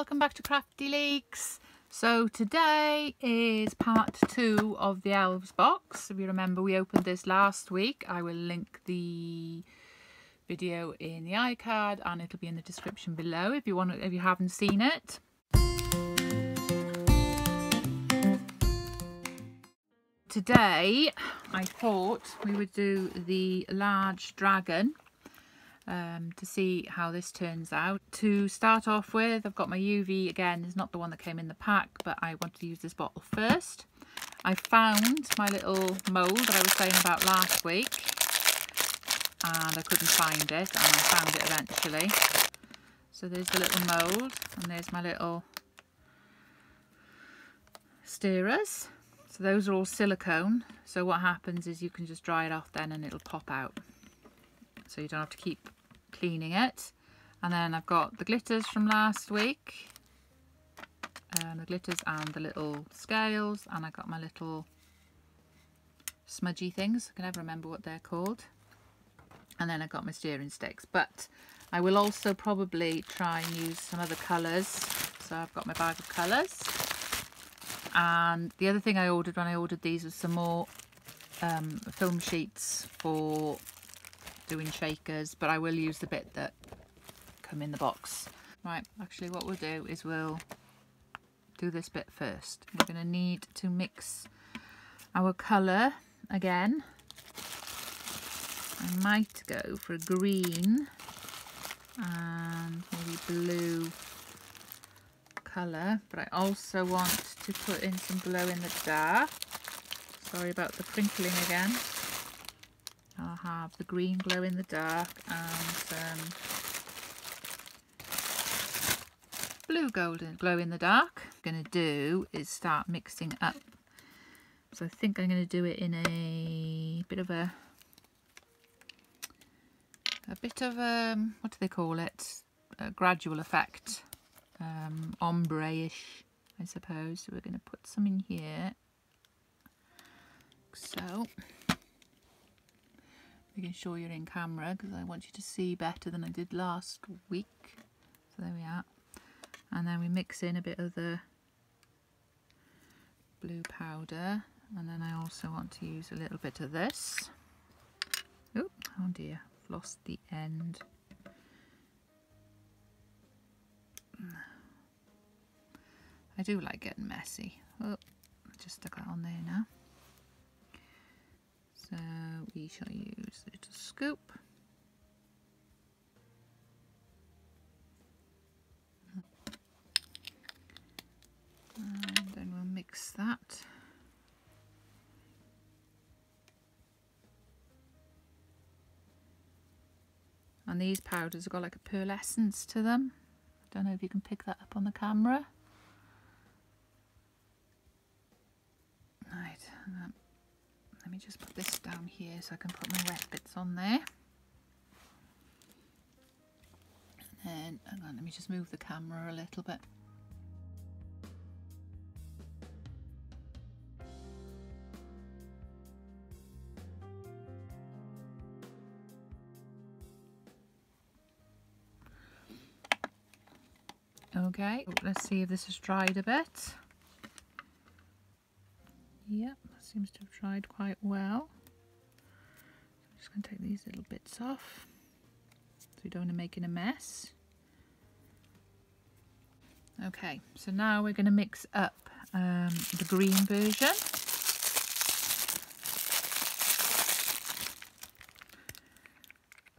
welcome back to Crafty Leaks. So today is part 2 of the Elves box. If you remember, we opened this last week. I will link the video in the iCard and it'll be in the description below if you haven't seen it. Today I thought we would do the large dragon to see how this turns out. To start off with, I've got my UV again. It's not the one that came in the pack, but I wanted to use this bottle first. I found my little mould that I was saying about last week and I couldn't find it, and I found it eventually. So there's the little mould and there's my little stirrers. So those are all silicone, so what happens is you can just dry it off then and it'll pop out, so you don't have to keep cleaning it. And then I've got the glitters from last week, the glitters and the little scales, and I got my little smudgy things, I can never remember what they're called, and then I got my steering sticks. But I will also probably try and use some other colours, so I've got my bag of colours. And the other thing I ordered when I ordered these was some more film sheets for doing shakers, but I will use the bit that come in the box. Right, actually what we'll do is we'll do this bit first. We're going to need to mix our colour again. I might go for a green and maybe blue colour, but I also want to put in some glow in the dark. Sorry about the crinkling again. I'll have the green glow in the dark and blue golden glow in the dark. What I'm going to do is start mixing up. So I think I'm going to do it in a bit of a what do they call it? A gradual effect, ombre-ish, I suppose. So we're going to put some in here. So making sure you're in camera because I want you to see better than I did last week. So there we are. And then we mix in a bit of the blue powder, and then I also want to use a little bit of this. Oh dear, I've lost the end. I do like getting messy. Oh, just stuck that on there now. So we shall use a little scoop. And then we'll mix that. And these powders have got like a pearlescence to them. I don't know if you can pick that up on the camera. Right, let me just put this down here so I can put my wet bits on there. And then, hang on, let me just move the camera a little bit. Okay, let's see if this has dried a bit. Yep, that seems to have dried quite well. I'm just going to take these little bits off so we don't want to make it a mess. Okay, so now we're going to mix up the green version.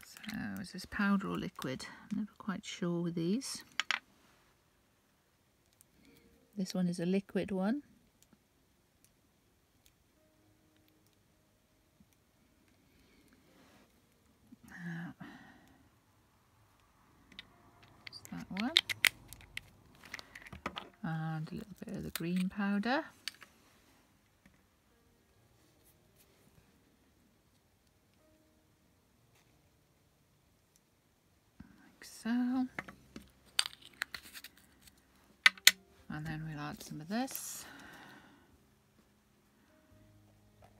So is this powder or liquid? I'm never quite sure with these. This one is a liquid one. That one, and a little bit of the green powder, like so, and then we'll add some of this.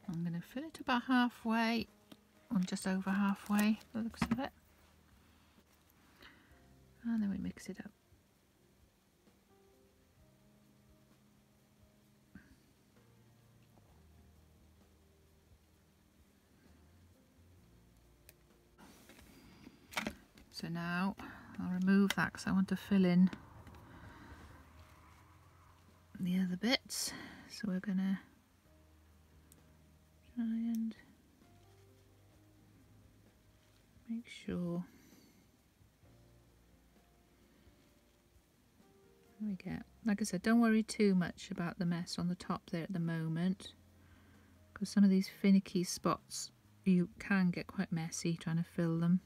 I'm going to fill it about halfway, or just over halfway by the looks of it. And then we mix it up. So now I'll remove that because I want to fill in the other bits. So we're gonna try and make sure. There we go. Like I said, don't worry too much about the mess on the top there at the moment, because some of these finicky spots you can get quite messy trying to fill them.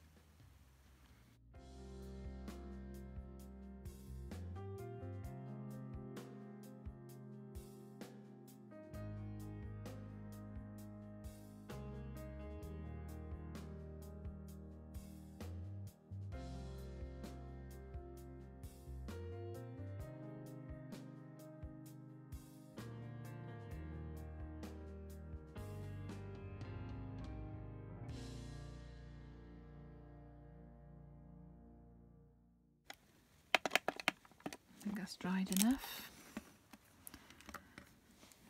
I think that's dried enough.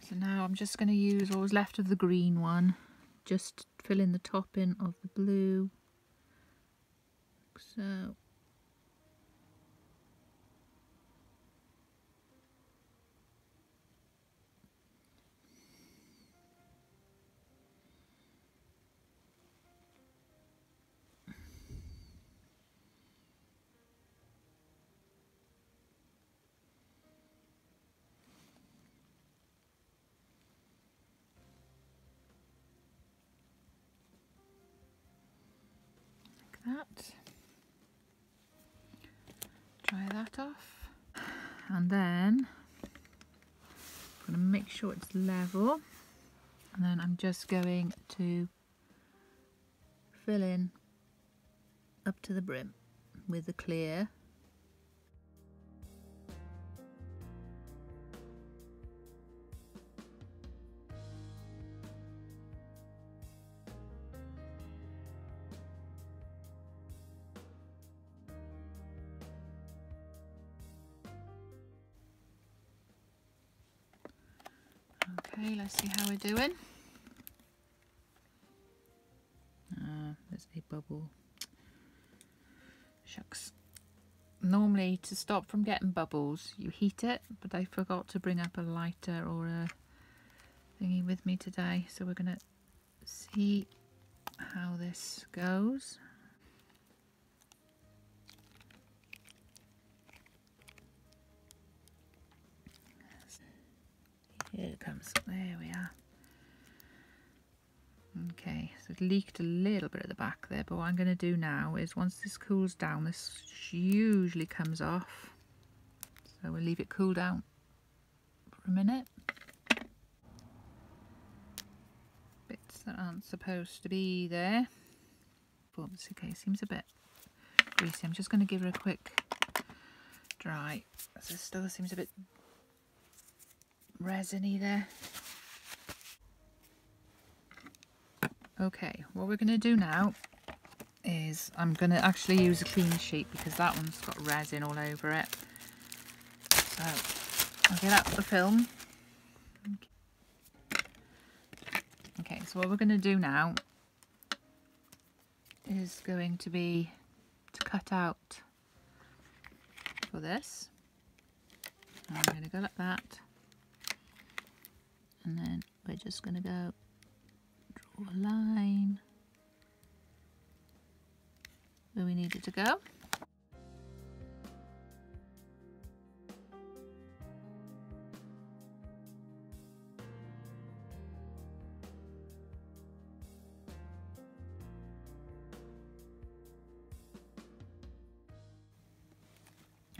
So now I'm just going to use what was left of the green one, just fill in the top in of the blue. So that. Dry that off, and then I'm going to make sure it's level, and then I'm just going to fill in up to the brim with the clear. Okay, let's see how we're doing. There's a bubble. Shucks. Normally, to stop from getting bubbles, you heat it, but I forgot to bring up a lighter or a thingy with me today, so we're going to see how this goes. Here it comes. There we are. Okay, so it leaked a little bit at the back there, but what I'm going to do now is once this cools down, this usually comes off. So we'll leave it cool down for a minute. Bits that aren't supposed to be there. But it's okay, seems a bit greasy. I'm just going to give her a quick dry. So it still seems a bit resiny there. Okay, what we're going to do now is I'm going to actually use a clean sheet because that one's got resin all over it. So I'll get out the film. Okay, so what we're going to do now is going to be to cut out for this. I'm going to go like that, and then we're just going to go draw a line where we need it to go.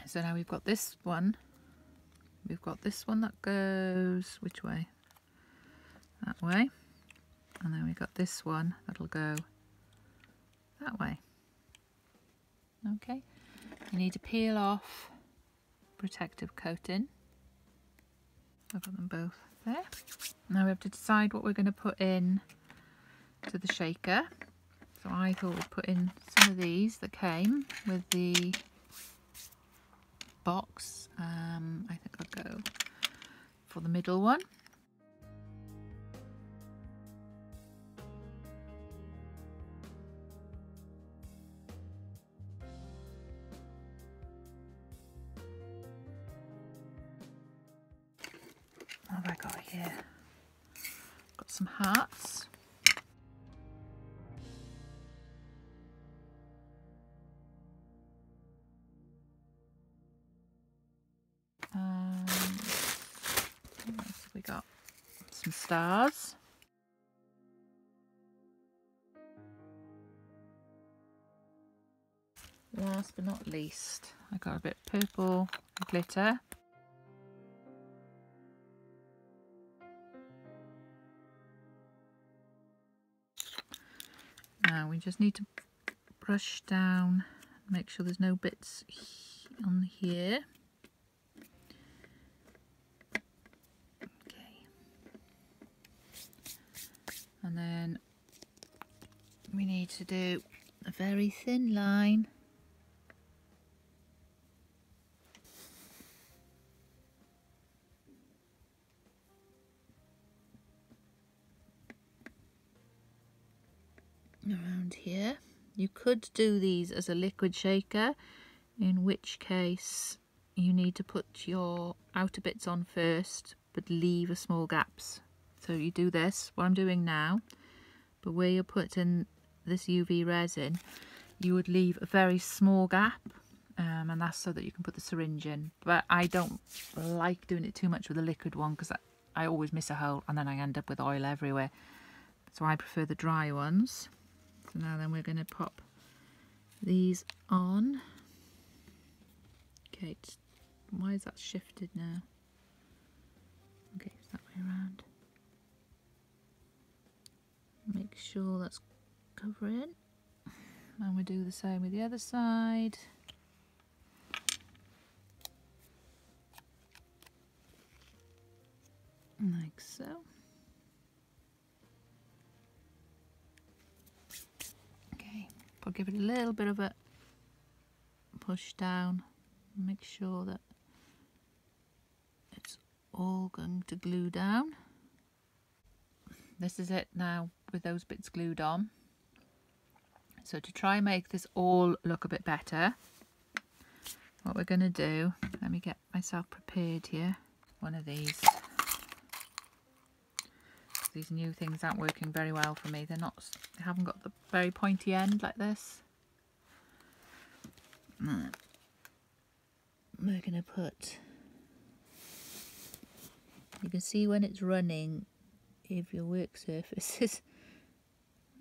So now we've got this one. We've got this one that goes which way? That way. And then we've got this one that'll go that way. Okay. You need to peel off protective coating. I've got them both there. Now we have to decide what we're going to put in to the shaker. So I thought we'd put in some of these that came with the box. I think I'll go for the middle one. here. Got some hearts. What else have we got? Some stars. Last but not least, I got a bit of purple glitter. Now we just need to brush down, make sure there's no bits on here. Okay. And then we need to do a very thin line. Around here. You could do these as a liquid shaker, in which case you need to put your outer bits on first but leave a small gaps. So you do this, what I'm doing now, but where you're putting this UV resin you would leave a very small gap, and that's so that you can put the syringe in. But I don't like doing it too much with a liquid one because I always miss a hole and then I end up with oil everywhere. So I prefer the dry ones. So now then we're going to pop these on. Okay, why is that shifted now? Okay, it's that way around. Make sure that's covering. And we do the same with the other side. Like so. Okay, I'll give it a little bit of a push down. Make sure that it's all going to glue down. This is it now with those bits glued on. So to try and make this all look a bit better, what we're going to do, let me get myself prepared here. One of these new things aren't working very well for me. They haven't got the very pointy end like this. We're going to put, you can see when it's running if your work surface is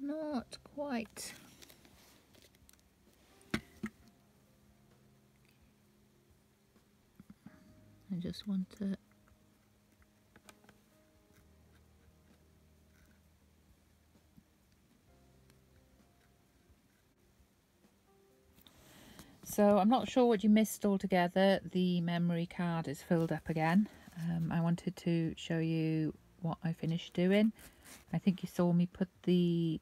not quite I just want to so I'm not sure what you missed altogether. The memory card is filled up again. I wanted to show you what I finished doing. I think you saw me put the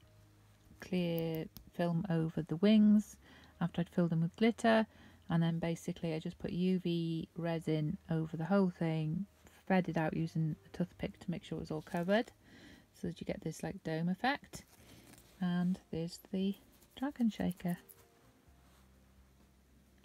clear film over the wings after I'd filled them with glitter, and then basically I just put UV resin over the whole thing, fed it out using a toothpick to make sure it was all covered so that you get this like dome effect. And there's the dragon shaker.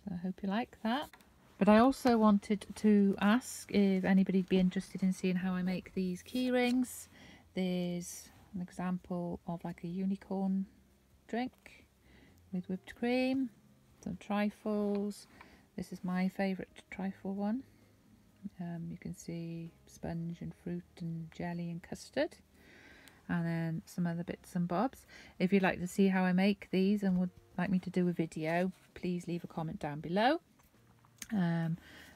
So I hope you like that. But I also wanted to ask if anybody'd be interested in seeing how I make these key rings. There's an example of like a unicorn drink with whipped cream, some trifles. This is my favourite trifle one. You can see sponge and fruit and jelly and custard, and then some other bits and bobs. If you'd like to see how I make these and would like me to do a video, please leave a comment down below.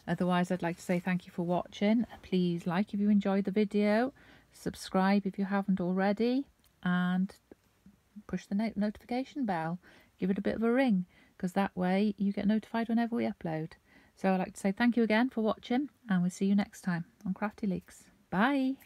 Otherwise, I'd like to say thank you for watching. Please like if you enjoyed the video, subscribe if you haven't already, and push the notification bell. Give it a bit of a ring, because that way you get notified whenever we upload. So I'd like to say thank you again for watching, and we'll see you next time on Crafty Leeks. Bye!